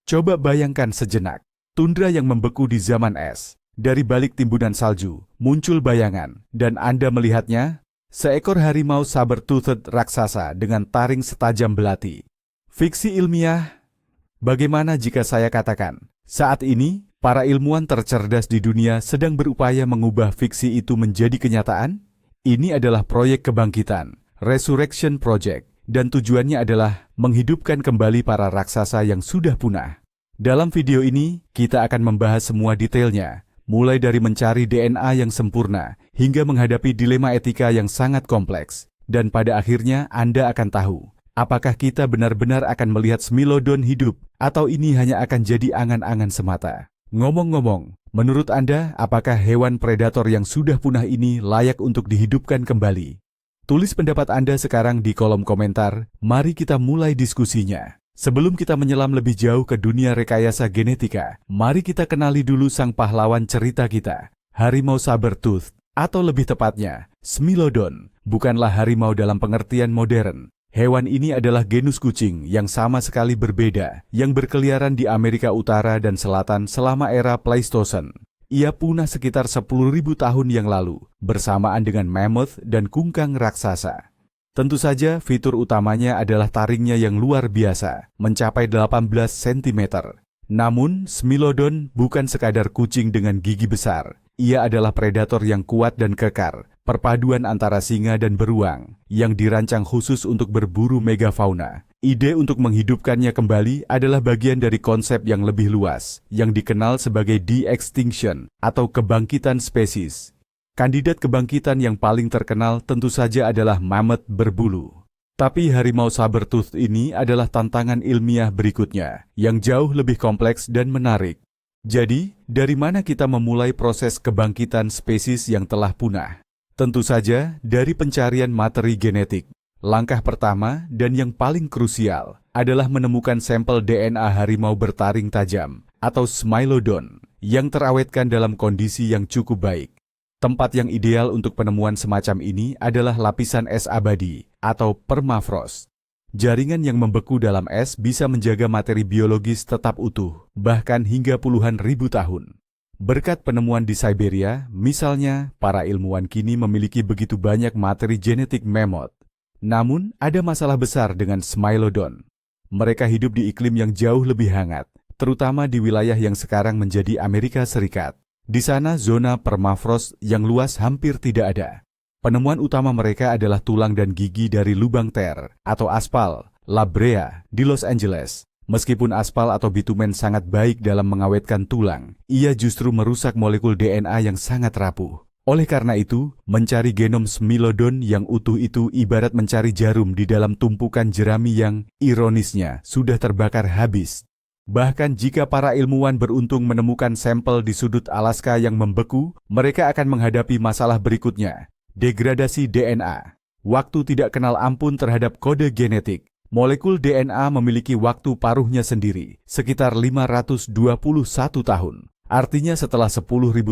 Coba bayangkan sejenak, tundra yang membeku di zaman es. Dari balik timbunan salju, muncul bayangan, dan Anda melihatnya, seekor harimau saber-toothed raksasa dengan taring setajam belati. Fiksi ilmiah. Bagaimana jika saya katakan, saat ini, para ilmuwan tercerdas di dunia sedang berupaya mengubah fiksi itu menjadi kenyataan? Ini adalah proyek kebangkitan, Resurrection Project, dan tujuannya adalah menghidupkan kembali para raksasa yang sudah punah. Dalam video ini, kita akan membahas semua detailnya, mulai dari mencari DNA yang sempurna, hingga menghadapi dilema etika yang sangat kompleks. Dan pada akhirnya Anda akan tahu, apakah kita benar-benar akan melihat Smilodon hidup, atau ini hanya akan jadi angan-angan semata. Ngomong-ngomong, menurut Anda, apakah hewan predator yang sudah punah ini layak untuk dihidupkan kembali? Tulis pendapat Anda sekarang di kolom komentar, mari kita mulai diskusinya. Sebelum kita menyelam lebih jauh ke dunia rekayasa genetika, mari kita kenali dulu sang pahlawan cerita kita, harimau saber-tooth, atau lebih tepatnya, Smilodon, bukanlah harimau dalam pengertian modern. Hewan ini adalah genus kucing yang sama sekali berbeda, yang berkeliaran di Amerika Utara dan Selatan selama era Pleistosen. Ia punah sekitar 10.000 tahun yang lalu, bersamaan dengan mammoth dan kungkang raksasa. Tentu saja fitur utamanya adalah taringnya yang luar biasa, mencapai 18 cm. Namun, Smilodon bukan sekadar kucing dengan gigi besar. Ia adalah predator yang kuat dan kekar, perpaduan antara singa dan beruang, yang dirancang khusus untuk berburu megafauna. Ide untuk menghidupkannya kembali adalah bagian dari konsep yang lebih luas, yang dikenal sebagai de-extinction atau kebangkitan spesies. Kandidat kebangkitan yang paling terkenal tentu saja adalah mammoth berbulu. Tapi harimau saber-tooth ini adalah tantangan ilmiah berikutnya, yang jauh lebih kompleks dan menarik. Jadi, dari mana kita memulai proses kebangkitan spesies yang telah punah? Tentu saja dari pencarian materi genetik. Langkah pertama dan yang paling krusial adalah menemukan sampel DNA harimau bertaring tajam atau Smilodon yang terawetkan dalam kondisi yang cukup baik. Tempat yang ideal untuk penemuan semacam ini adalah lapisan es abadi atau permafrost. Jaringan yang membeku dalam es bisa menjaga materi biologis tetap utuh, bahkan hingga puluhan ribu tahun. Berkat penemuan di Siberia, misalnya, para ilmuwan kini memiliki begitu banyak materi genetik mammoth. Namun, ada masalah besar dengan Smilodon. Mereka hidup di iklim yang jauh lebih hangat, terutama di wilayah yang sekarang menjadi Amerika Serikat. Di sana, zona permafrost yang luas hampir tidak ada. Penemuan utama mereka adalah tulang dan gigi dari lubang ter atau aspal, La Brea, di Los Angeles. Meskipun aspal atau bitumen sangat baik dalam mengawetkan tulang, ia justru merusak molekul DNA yang sangat rapuh. Oleh karena itu, mencari genom Smilodon yang utuh itu ibarat mencari jarum di dalam tumpukan jerami yang, ironisnya, sudah terbakar habis. Bahkan jika para ilmuwan beruntung menemukan sampel di sudut Alaska yang membeku, mereka akan menghadapi masalah berikutnya, degradasi DNA. Waktu tidak kenal ampun terhadap kode genetik. Molekul DNA memiliki waktu paruhnya sendiri, sekitar 521 tahun. Artinya setelah 10.000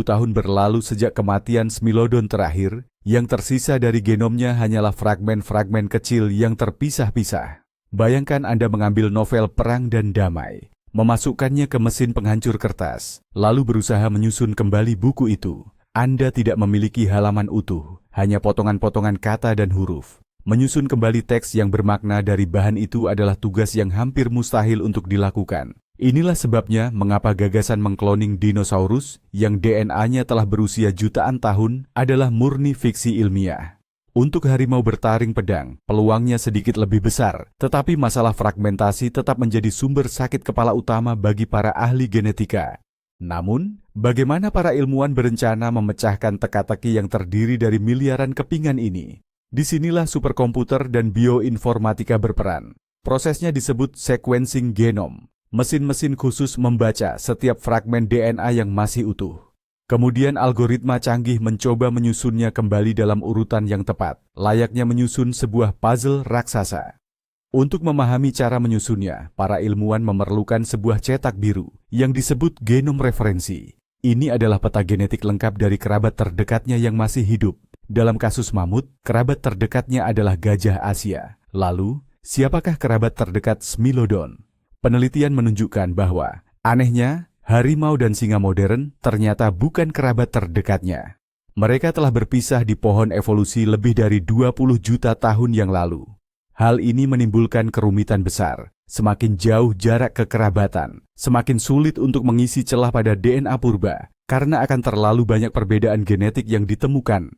tahun berlalu sejak kematian Smilodon terakhir, yang tersisa dari genomnya hanyalah fragmen-fragmen kecil yang terpisah-pisah. Bayangkan Anda mengambil novel perang dan damai, memasukkannya ke mesin penghancur kertas, lalu berusaha menyusun kembali buku itu. Anda tidak memiliki halaman utuh, hanya potongan-potongan kata dan huruf. Menyusun kembali teks yang bermakna dari bahan itu adalah tugas yang hampir mustahil untuk dilakukan. Inilah sebabnya mengapa gagasan mengkloning dinosaurus yang DNA-nya telah berusia jutaan tahun adalah murni fiksi ilmiah. Untuk harimau bertaring pedang, peluangnya sedikit lebih besar, tetapi masalah fragmentasi tetap menjadi sumber sakit kepala utama bagi para ahli genetika. Namun, bagaimana para ilmuwan berencana memecahkan teka-teki yang terdiri dari miliaran kepingan ini? Disinilah superkomputer dan bioinformatika berperan. Prosesnya disebut sequencing genom. Mesin-mesin khusus membaca setiap fragmen DNA yang masih utuh. Kemudian algoritma canggih mencoba menyusunnya kembali dalam urutan yang tepat, layaknya menyusun sebuah puzzle raksasa. Untuk memahami cara menyusunnya, para ilmuwan memerlukan sebuah cetak biru yang disebut genom referensi. Ini adalah peta genetik lengkap dari kerabat terdekatnya yang masih hidup. Dalam kasus mamut, kerabat terdekatnya adalah gajah Asia. Lalu, siapakah kerabat terdekat Smilodon? Penelitian menunjukkan bahwa, anehnya, harimau dan singa modern ternyata bukan kerabat terdekatnya. Mereka telah berpisah di pohon evolusi lebih dari 20 juta tahun yang lalu. Hal ini menimbulkan kerumitan besar. Semakin jauh jarak kekerabatan, semakin sulit untuk mengisi celah pada DNA purba, karena akan terlalu banyak perbedaan genetik yang ditemukan.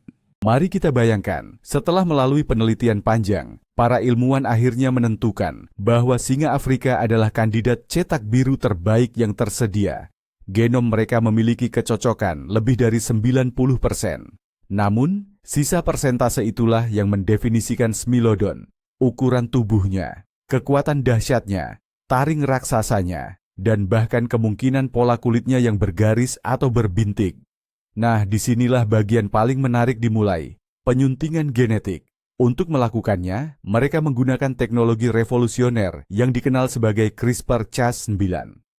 Mari kita bayangkan, setelah melalui penelitian panjang, para ilmuwan akhirnya menentukan bahwa singa Afrika adalah kandidat cetak biru terbaik yang tersedia. Genom mereka memiliki kecocokan lebih dari 90%. Namun, sisa persentase itulah yang mendefinisikan Smilodon, ukuran tubuhnya, kekuatan dahsyatnya, taring raksasanya, dan bahkan kemungkinan pola kulitnya yang bergaris atau berbintik. Nah, disinilah bagian paling menarik dimulai, penyuntingan genetik. Untuk melakukannya, mereka menggunakan teknologi revolusioner yang dikenal sebagai CRISPR-Cas9.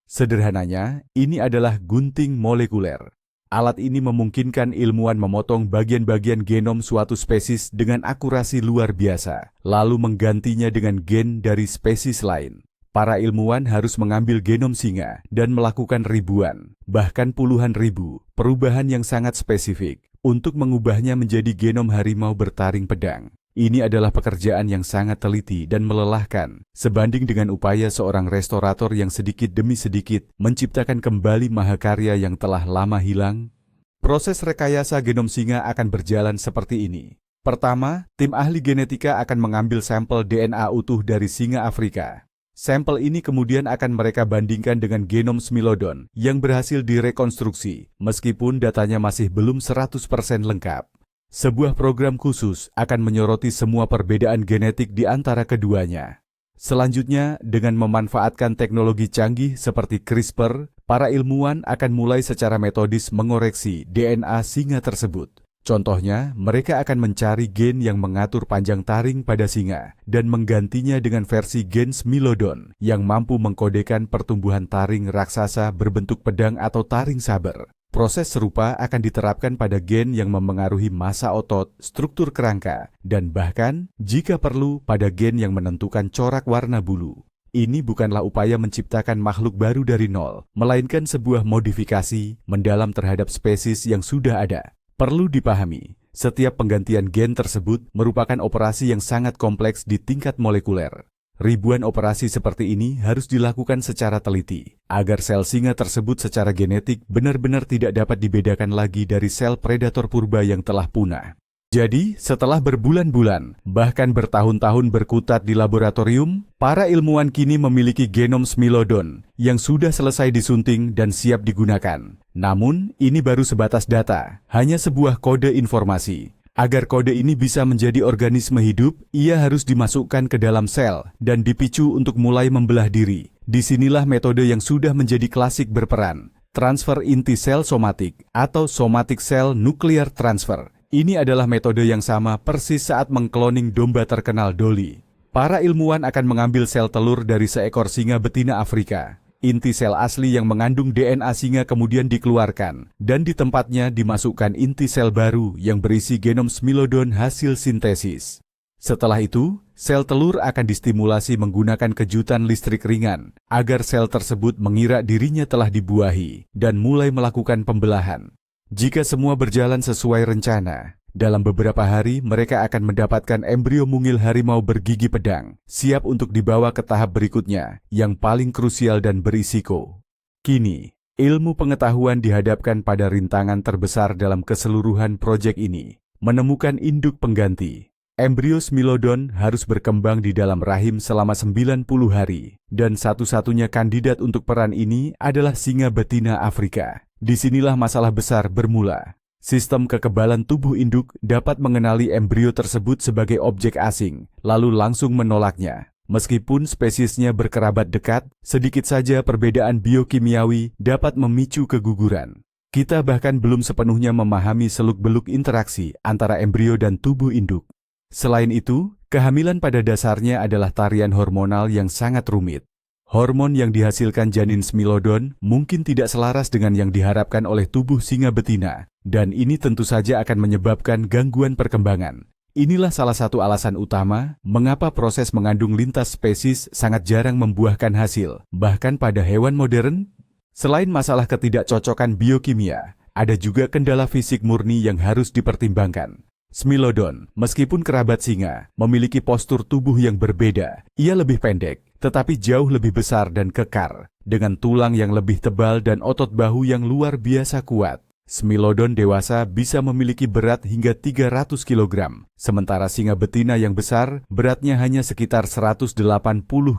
Sederhananya, ini adalah gunting molekuler. Alat ini memungkinkan ilmuwan memotong bagian-bagian genom suatu spesies dengan akurasi luar biasa, lalu menggantinya dengan gen dari spesies lain. Para ilmuwan harus mengambil genom singa dan melakukan ribuan, bahkan puluhan ribu, perubahan yang sangat spesifik untuk mengubahnya menjadi genom harimau bertaring pedang. Ini adalah pekerjaan yang sangat teliti dan melelahkan, sebanding dengan upaya seorang restorator yang sedikit demi sedikit menciptakan kembali mahakarya yang telah lama hilang. Proses rekayasa genom singa akan berjalan seperti ini. Pertama, tim ahli genetika akan mengambil sampel DNA utuh dari singa Afrika. Sampel ini kemudian akan mereka bandingkan dengan genom Smilodon yang berhasil direkonstruksi, meskipun datanya masih belum 100% lengkap. Sebuah program khusus akan menyoroti semua perbedaan genetik di antara keduanya. Selanjutnya, dengan memanfaatkan teknologi canggih seperti CRISPR, para ilmuwan akan mulai secara metodis mengoreksi DNA singa tersebut. Contohnya, mereka akan mencari gen yang mengatur panjang taring pada singa dan menggantinya dengan versi gen Smilodon yang mampu mengkodekan pertumbuhan taring raksasa berbentuk pedang atau taring saber. Proses serupa akan diterapkan pada gen yang memengaruhi massa otot, struktur kerangka, dan bahkan, jika perlu, pada gen yang menentukan corak warna bulu. Ini bukanlah upaya menciptakan makhluk baru dari nol, melainkan sebuah modifikasi mendalam terhadap spesies yang sudah ada. Perlu dipahami, setiap penggantian gen tersebut merupakan operasi yang sangat kompleks di tingkat molekuler. Ribuan operasi seperti ini harus dilakukan secara teliti, agar sel singa tersebut secara genetik benar-benar tidak dapat dibedakan lagi dari sel predator purba yang telah punah. Jadi, setelah berbulan-bulan, bahkan bertahun-tahun berkutat di laboratorium, para ilmuwan kini memiliki genom Smilodon yang sudah selesai disunting dan siap digunakan. Namun, ini baru sebatas data, hanya sebuah kode informasi. Agar kode ini bisa menjadi organisme hidup, ia harus dimasukkan ke dalam sel dan dipicu untuk mulai membelah diri. Disinilah metode yang sudah menjadi klasik berperan, transfer inti sel somatik atau somatic cell nuclear transfer. Ini adalah metode yang sama persis saat mengkloning domba terkenal Dolly. Para ilmuwan akan mengambil sel telur dari seekor singa betina Afrika. Inti sel asli yang mengandung DNA singa kemudian dikeluarkan, dan di tempatnya dimasukkan inti sel baru yang berisi genom Smilodon hasil sintesis. Setelah itu, sel telur akan distimulasi menggunakan kejutan listrik ringan, agar sel tersebut mengira dirinya telah dibuahi, dan mulai melakukan pembelahan. Jika semua berjalan sesuai rencana, dalam beberapa hari mereka akan mendapatkan embrio mungil harimau bergigi pedang, siap untuk dibawa ke tahap berikutnya, yang paling krusial dan berisiko. Kini, ilmu pengetahuan dihadapkan pada rintangan terbesar dalam keseluruhan proyek ini, menemukan induk pengganti. Embrio Smilodon harus berkembang di dalam rahim selama 90 hari, dan satu-satunya kandidat untuk peran ini adalah singa betina Afrika. Disinilah masalah besar bermula. Sistem kekebalan tubuh induk dapat mengenali embrio tersebut sebagai objek asing, lalu langsung menolaknya. Meskipun spesiesnya berkerabat dekat, sedikit saja perbedaan biokimiawi dapat memicu keguguran. Kita bahkan belum sepenuhnya memahami seluk-beluk interaksi antara embrio dan tubuh induk. Selain itu, kehamilan pada dasarnya adalah tarian hormonal yang sangat rumit. Hormon yang dihasilkan janin Smilodon mungkin tidak selaras dengan yang diharapkan oleh tubuh singa betina, dan ini tentu saja akan menyebabkan gangguan perkembangan. Inilah salah satu alasan utama mengapa proses mengandung lintas spesies sangat jarang membuahkan hasil, bahkan pada hewan modern. Selain masalah ketidakcocokan biokimia, ada juga kendala fisik murni yang harus dipertimbangkan. Smilodon, meskipun kerabat singa, memiliki postur tubuh yang berbeda. Ia lebih pendek, tetapi jauh lebih besar dan kekar, dengan tulang yang lebih tebal dan otot bahu yang luar biasa kuat. Smilodon dewasa bisa memiliki berat hingga 300 kg, sementara singa betina yang besar beratnya hanya sekitar 180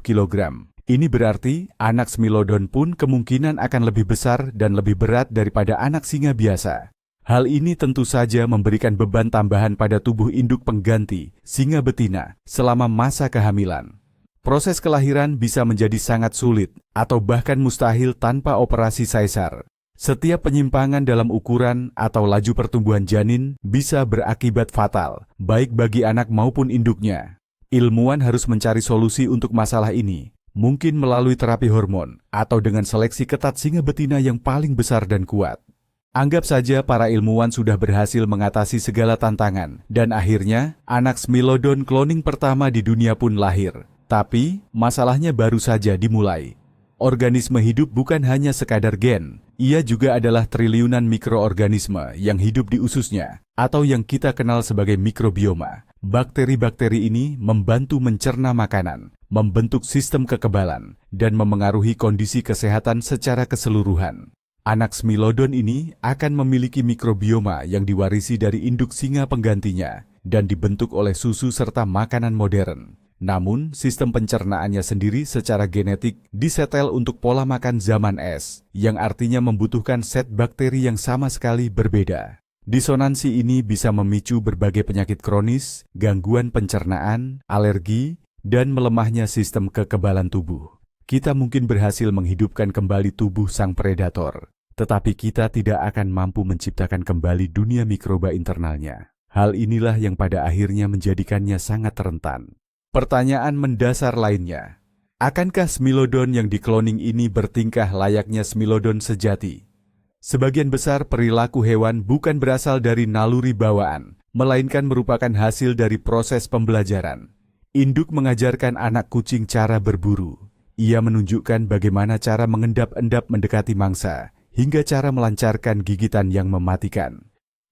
kg. Ini berarti anak Smilodon pun kemungkinan akan lebih besar dan lebih berat daripada anak singa biasa. Hal ini tentu saja memberikan beban tambahan pada tubuh induk pengganti, singa betina, selama masa kehamilan. Proses kelahiran bisa menjadi sangat sulit atau bahkan mustahil tanpa operasi sesar. Setiap penyimpangan dalam ukuran atau laju pertumbuhan janin bisa berakibat fatal, baik bagi anak maupun induknya. Ilmuwan harus mencari solusi untuk masalah ini, mungkin melalui terapi hormon atau dengan seleksi ketat singa betina yang paling besar dan kuat. Anggap saja para ilmuwan sudah berhasil mengatasi segala tantangan, dan akhirnya anak Smilodon cloning pertama di dunia pun lahir. Tapi, masalahnya baru saja dimulai. Organisme hidup bukan hanya sekadar gen, ia juga adalah triliunan mikroorganisme yang hidup di ususnya, atau yang kita kenal sebagai mikrobioma. Bakteri-bakteri ini membantu mencerna makanan, membentuk sistem kekebalan, dan memengaruhi kondisi kesehatan secara keseluruhan. Anak Smilodon ini akan memiliki mikrobioma yang diwarisi dari induk singa penggantinya, dan dibentuk oleh susu serta makanan modern. Namun, sistem pencernaannya sendiri secara genetik disetel untuk pola makan zaman es, yang artinya membutuhkan set bakteri yang sama sekali berbeda. Disonansi ini bisa memicu berbagai penyakit kronis, gangguan pencernaan, alergi, dan melemahnya sistem kekebalan tubuh. Kita mungkin berhasil menghidupkan kembali tubuh sang predator, tetapi kita tidak akan mampu menciptakan kembali dunia mikroba internalnya. Hal inilah yang pada akhirnya menjadikannya sangat rentan. Pertanyaan mendasar lainnya, akankah Smilodon yang dikloning ini bertingkah layaknya Smilodon sejati? Sebagian besar perilaku hewan bukan berasal dari naluri bawaan, melainkan merupakan hasil dari proses pembelajaran. Induk mengajarkan anak kucing cara berburu. Ia menunjukkan bagaimana cara mengendap-endap mendekati mangsa, hingga cara melancarkan gigitan yang mematikan.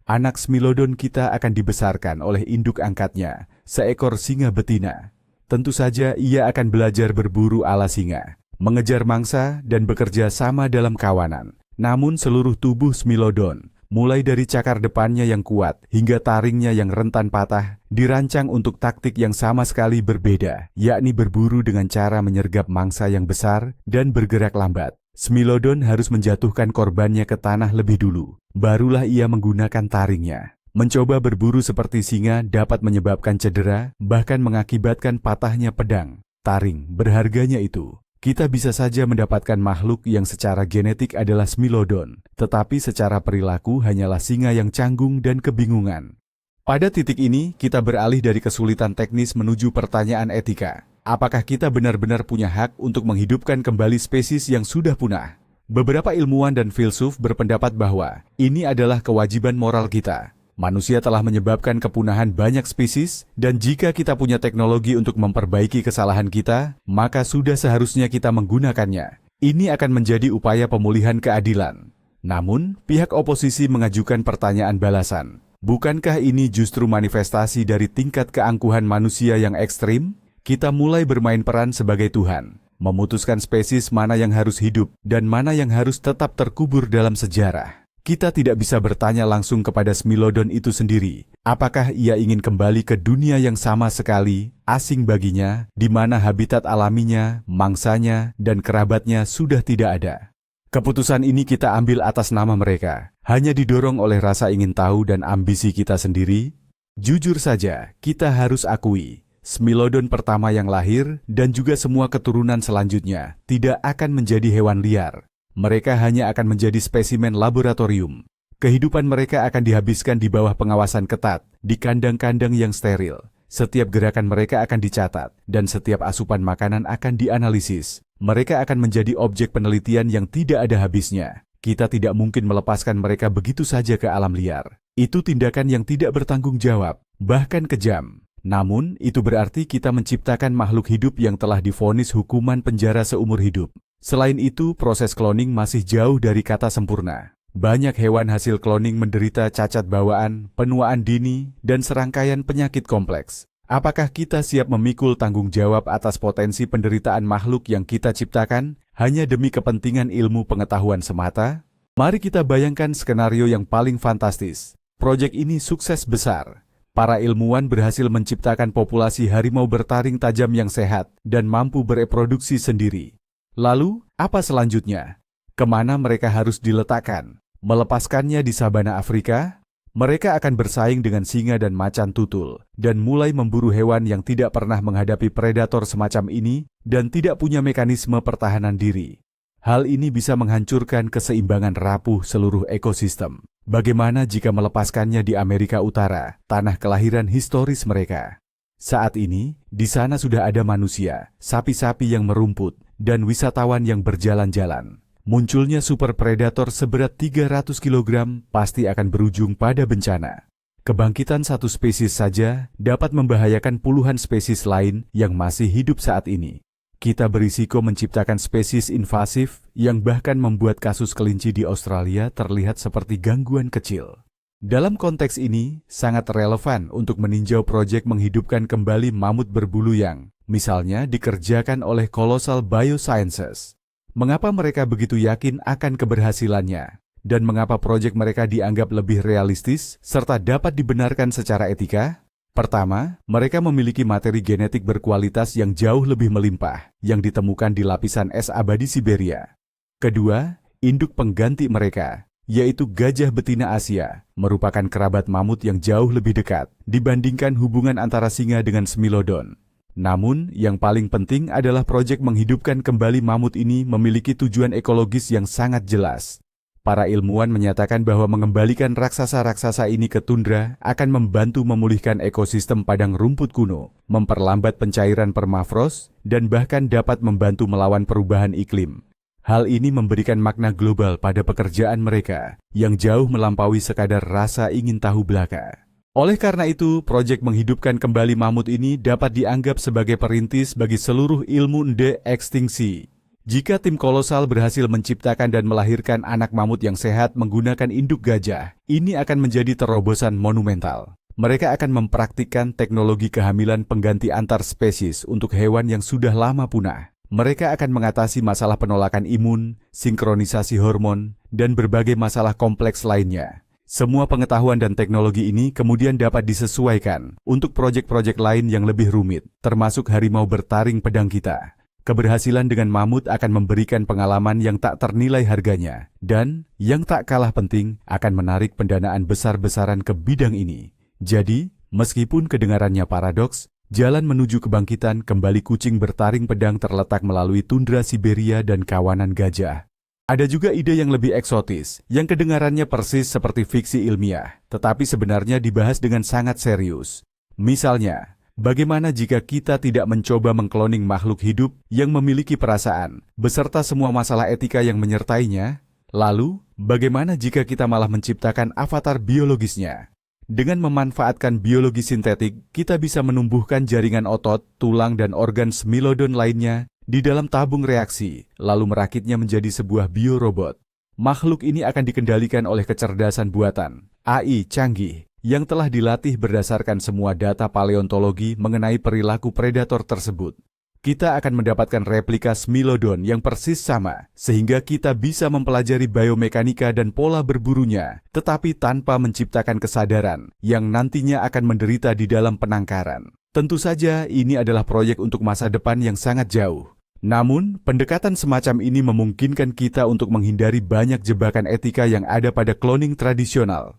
Anak Smilodon kita akan dibesarkan oleh induk angkatnya, seekor singa betina. Tentu saja ia akan belajar berburu ala singa, mengejar mangsa dan bekerja sama dalam kawanan. Namun seluruh tubuh Smilodon, mulai dari cakar depannya yang kuat hingga taringnya yang rentan patah, dirancang untuk taktik yang sama sekali berbeda, yakni berburu dengan cara menyergap mangsa yang besar dan bergerak lambat. Smilodon harus menjatuhkan korbannya ke tanah lebih dulu, barulah ia menggunakan taringnya. Mencoba berburu seperti singa dapat menyebabkan cedera, bahkan mengakibatkan patahnya pedang. Taring berharganya itu. Kita bisa saja mendapatkan makhluk yang secara genetik adalah Smilodon, tetapi secara perilaku hanyalah singa yang canggung dan kebingungan. Pada titik ini, kita beralih dari kesulitan teknis menuju pertanyaan etika. Apakah kita benar-benar punya hak untuk menghidupkan kembali spesies yang sudah punah? Beberapa ilmuwan dan filsuf berpendapat bahwa ini adalah kewajiban moral kita. Manusia telah menyebabkan kepunahan banyak spesies, dan jika kita punya teknologi untuk memperbaiki kesalahan kita, maka sudah seharusnya kita menggunakannya. Ini akan menjadi upaya pemulihan keadilan. Namun, pihak oposisi mengajukan pertanyaan balasan. Bukankah ini justru manifestasi dari tingkat keangkuhan manusia yang ekstrim? Kita mulai bermain peran sebagai Tuhan, memutuskan spesies mana yang harus hidup dan mana yang harus tetap terkubur dalam sejarah. Kita tidak bisa bertanya langsung kepada Smilodon itu sendiri, apakah ia ingin kembali ke dunia yang sama sekali asing baginya, di mana habitat alaminya, mangsanya, dan kerabatnya sudah tidak ada. Keputusan ini kita ambil atas nama mereka, hanya didorong oleh rasa ingin tahu dan ambisi kita sendiri. Jujur saja, kita harus akui, Smilodon pertama yang lahir dan juga semua keturunan selanjutnya tidak akan menjadi hewan liar. Mereka hanya akan menjadi spesimen laboratorium. Kehidupan mereka akan dihabiskan di bawah pengawasan ketat, di kandang-kandang yang steril. Setiap gerakan mereka akan dicatat, dan setiap asupan makanan akan dianalisis. Mereka akan menjadi objek penelitian yang tidak ada habisnya. Kita tidak mungkin melepaskan mereka begitu saja ke alam liar. Itu tindakan yang tidak bertanggung jawab. bahkan kejam. Namun, itu berarti kita menciptakan makhluk hidup yang telah divonis hukuman penjara seumur hidup. Selain itu, proses cloning masih jauh dari kata sempurna. Banyak hewan hasil cloning menderita cacat bawaan, penuaan dini, dan serangkaian penyakit kompleks. Apakah kita siap memikul tanggung jawab atas potensi penderitaan makhluk yang kita ciptakan hanya demi kepentingan ilmu pengetahuan semata? Mari kita bayangkan skenario yang paling fantastis. Proyek ini sukses besar. Para ilmuwan berhasil menciptakan populasi harimau bertaring tajam yang sehat dan mampu bereproduksi sendiri. Lalu, apa selanjutnya? Kemana mereka harus diletakkan? Melepaskannya di sabana Afrika? Mereka akan bersaing dengan singa dan macan tutul, dan mulai memburu hewan yang tidak pernah menghadapi predator semacam ini dan tidak punya mekanisme pertahanan diri. Hal ini bisa menghancurkan keseimbangan rapuh seluruh ekosistem. Bagaimana jika melepaskannya di Amerika Utara, tanah kelahiran historis mereka? Saat ini, di sana sudah ada manusia, sapi-sapi yang merumput, dan wisatawan yang berjalan-jalan. Munculnya super predator seberat 300 kg pasti akan berujung pada bencana. Kebangkitan satu spesies saja dapat membahayakan puluhan spesies lain yang masih hidup saat ini. Kita berisiko menciptakan spesies invasif yang bahkan membuat kasus kelinci di Australia terlihat seperti gangguan kecil. Dalam konteks ini, sangat relevan untuk meninjau proyek menghidupkan kembali mamut berbulu yang, misalnya, dikerjakan oleh Colossal Biosciences. Mengapa mereka begitu yakin akan keberhasilannya? Dan mengapa proyek mereka dianggap lebih realistis serta dapat dibenarkan secara etika? Pertama, mereka memiliki materi genetik berkualitas yang jauh lebih melimpah yang ditemukan di lapisan es abadi Siberia. Kedua, induk pengganti mereka, yaitu gajah betina Asia, merupakan kerabat mamut yang jauh lebih dekat dibandingkan hubungan antara singa dengan Smilodon. Namun, yang paling penting adalah proyek menghidupkan kembali mamut ini memiliki tujuan ekologis yang sangat jelas. Para ilmuwan menyatakan bahwa mengembalikan raksasa-raksasa ini ke tundra akan membantu memulihkan ekosistem padang rumput kuno, memperlambat pencairan permafrost, dan bahkan dapat membantu melawan perubahan iklim. Hal ini memberikan makna global pada pekerjaan mereka, yang jauh melampaui sekadar rasa ingin tahu belaka. Oleh karena itu, proyek menghidupkan kembali mamut ini dapat dianggap sebagai perintis bagi seluruh ilmu de-ekstinksi. Jika tim kolosal berhasil menciptakan dan melahirkan anak mamut yang sehat menggunakan induk gajah, ini akan menjadi terobosan monumental. Mereka akan mempraktikkan teknologi kehamilan pengganti antar spesies untuk hewan yang sudah lama punah. Mereka akan mengatasi masalah penolakan imun, sinkronisasi hormon, dan berbagai masalah kompleks lainnya. Semua pengetahuan dan teknologi ini kemudian dapat disesuaikan untuk proyek-proyek lain yang lebih rumit, termasuk harimau bertaring pedang kita. Keberhasilan dengan mamut akan memberikan pengalaman yang tak ternilai harganya, dan, yang tak kalah penting, akan menarik pendanaan besar-besaran ke bidang ini. Jadi, meskipun kedengarannya paradoks, jalan menuju kebangkitan kembali kucing bertaring pedang terletak melalui tundra Siberia dan kawanan gajah. Ada juga ide yang lebih eksotis, yang kedengarannya persis seperti fiksi ilmiah, tetapi sebenarnya dibahas dengan sangat serius. Misalnya, bagaimana jika kita tidak mencoba mengkloning makhluk hidup yang memiliki perasaan, beserta semua masalah etika yang menyertainya? Lalu, bagaimana jika kita malah menciptakan avatar biologisnya? Dengan memanfaatkan biologi sintetik, kita bisa menumbuhkan jaringan otot, tulang, dan organ Smilodon lainnya di dalam tabung reaksi, lalu merakitnya menjadi sebuah biorobot. Makhluk ini akan dikendalikan oleh kecerdasan buatan, AI canggih, yang telah dilatih berdasarkan semua data paleontologi mengenai perilaku predator tersebut. Kita akan mendapatkan replika Smilodon yang persis sama, sehingga kita bisa mempelajari biomekanika dan pola berburunya, tetapi tanpa menciptakan kesadaran yang nantinya akan menderita di dalam penangkaran. Tentu saja ini adalah proyek untuk masa depan yang sangat jauh. Namun, pendekatan semacam ini memungkinkan kita untuk menghindari banyak jebakan etika yang ada pada cloning tradisional.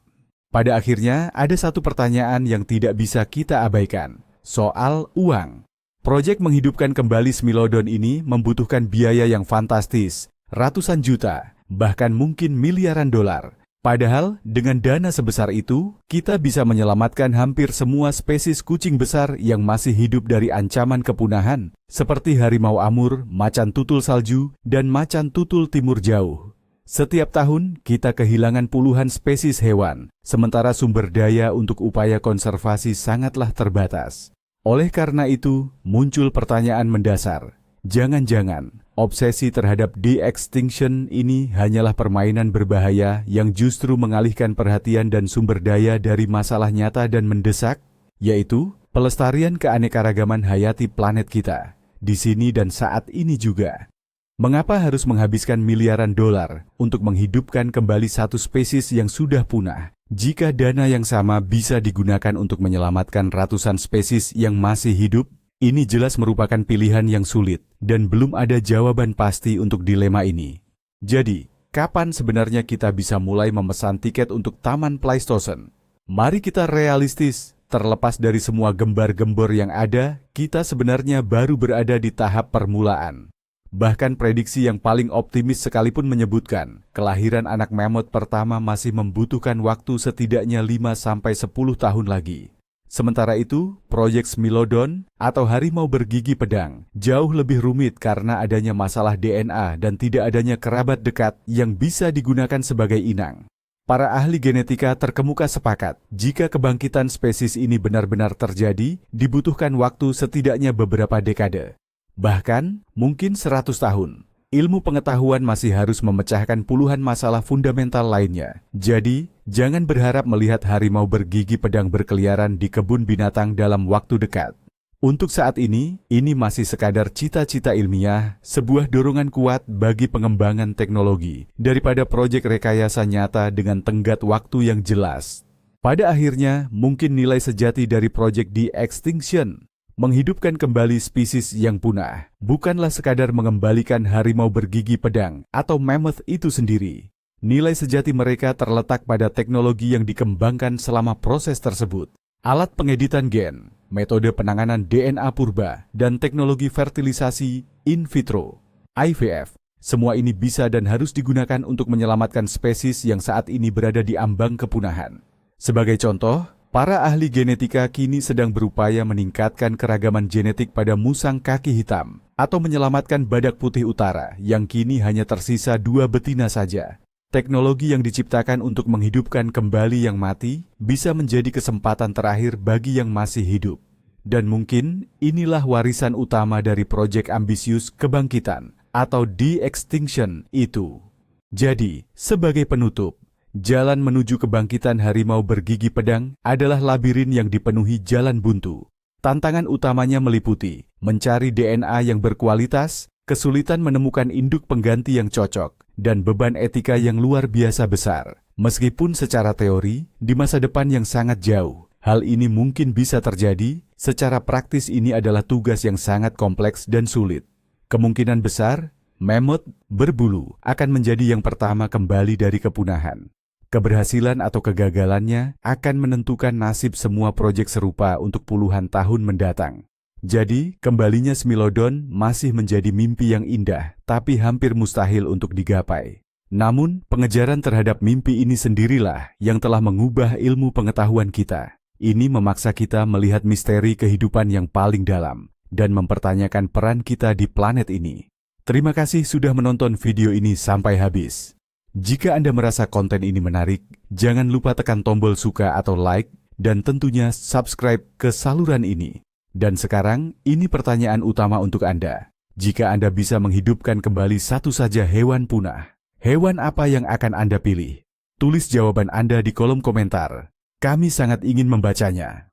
Pada akhirnya, ada satu pertanyaan yang tidak bisa kita abaikan, soal uang. Proyek menghidupkan kembali Smilodon ini membutuhkan biaya yang fantastis, ratusan juta, bahkan mungkin miliaran dolar. Padahal, dengan dana sebesar itu, kita bisa menyelamatkan hampir semua spesies kucing besar yang masih hidup dari ancaman kepunahan, seperti harimau Amur, macan tutul salju, dan macan tutul timur jauh. Setiap tahun, kita kehilangan puluhan spesies hewan, sementara sumber daya untuk upaya konservasi sangatlah terbatas. Oleh karena itu, muncul pertanyaan mendasar. Jangan-jangan, obsesi terhadap de-extinction ini hanyalah permainan berbahaya yang justru mengalihkan perhatian dan sumber daya dari masalah nyata dan mendesak, yaitu pelestarian keanekaragaman hayati planet kita, di sini dan saat ini juga. Mengapa harus menghabiskan miliaran dolar untuk menghidupkan kembali satu spesies yang sudah punah, jika dana yang sama bisa digunakan untuk menyelamatkan ratusan spesies yang masih hidup? Ini jelas merupakan pilihan yang sulit, dan belum ada jawaban pasti untuk dilema ini. Jadi, kapan sebenarnya kita bisa mulai memesan tiket untuk Taman Pleistosen? Mari kita realistis, terlepas dari semua gembar-gembor yang ada, kita sebenarnya baru berada di tahap permulaan. Bahkan prediksi yang paling optimis sekalipun menyebutkan, kelahiran anak mammoth pertama masih membutuhkan waktu setidaknya 5-10 tahun lagi. Sementara itu, proyek Smilodon atau harimau bergigi pedang jauh lebih rumit karena adanya masalah DNA dan tidak adanya kerabat dekat yang bisa digunakan sebagai inang. Para ahli genetika terkemuka sepakat, jika kebangkitan spesies ini benar-benar terjadi, dibutuhkan waktu setidaknya beberapa dekade. Bahkan, mungkin 100 tahun. Ilmu pengetahuan masih harus memecahkan puluhan masalah fundamental lainnya. Jadi, jangan berharap melihat harimau bergigi pedang berkeliaran di kebun binatang dalam waktu dekat. Untuk saat ini masih sekadar cita-cita ilmiah, sebuah dorongan kuat bagi pengembangan teknologi, daripada proyek rekayasa nyata dengan tenggat waktu yang jelas. Pada akhirnya, mungkin nilai sejati dari proyek de-extinction, menghidupkan kembali spesies yang punah, bukanlah sekadar mengembalikan harimau bergigi pedang atau mammoth itu sendiri. Nilai sejati mereka terletak pada teknologi yang dikembangkan selama proses tersebut. Alat pengeditan gen, metode penanganan DNA purba, dan teknologi fertilisasi in vitro, IVF. Semua ini bisa dan harus digunakan untuk menyelamatkan spesies yang saat ini berada di ambang kepunahan. Sebagai contoh, para ahli genetika kini sedang berupaya meningkatkan keragaman genetik pada musang kaki hitam atau menyelamatkan badak putih utara yang kini hanya tersisa 2 betina saja. Teknologi yang diciptakan untuk menghidupkan kembali yang mati bisa menjadi kesempatan terakhir bagi yang masih hidup. Dan mungkin inilah warisan utama dari proyek ambisius kebangkitan atau de-extinction itu. Jadi, sebagai penutup, jalan menuju kebangkitan harimau bergigi pedang adalah labirin yang dipenuhi jalan buntu. Tantangan utamanya meliputi mencari DNA yang berkualitas, kesulitan menemukan induk pengganti yang cocok, dan beban etika yang luar biasa besar. Meskipun secara teori, di masa depan yang sangat jauh, hal ini mungkin bisa terjadi, secara praktis ini adalah tugas yang sangat kompleks dan sulit. Kemungkinan besar, mammoth berbulu akan menjadi yang pertama kembali dari kepunahan. Keberhasilan atau kegagalannya akan menentukan nasib semua proyek serupa untuk puluhan tahun mendatang. Jadi, kembalinya Smilodon masih menjadi mimpi yang indah, tapi hampir mustahil untuk digapai. Namun, pengejaran terhadap mimpi ini sendirilah yang telah mengubah ilmu pengetahuan kita. Ini memaksa kita melihat misteri kehidupan yang paling dalam dan mempertanyakan peran kita di planet ini. Terima kasih sudah menonton video ini sampai habis. Jika Anda merasa konten ini menarik, jangan lupa tekan tombol suka atau like, dan tentunya subscribe ke saluran ini. Dan sekarang, ini pertanyaan utama untuk Anda. Jika Anda bisa menghidupkan kembali satu saja hewan punah, hewan apa yang akan Anda pilih? Tulis jawaban Anda di kolom komentar. Kami sangat ingin membacanya.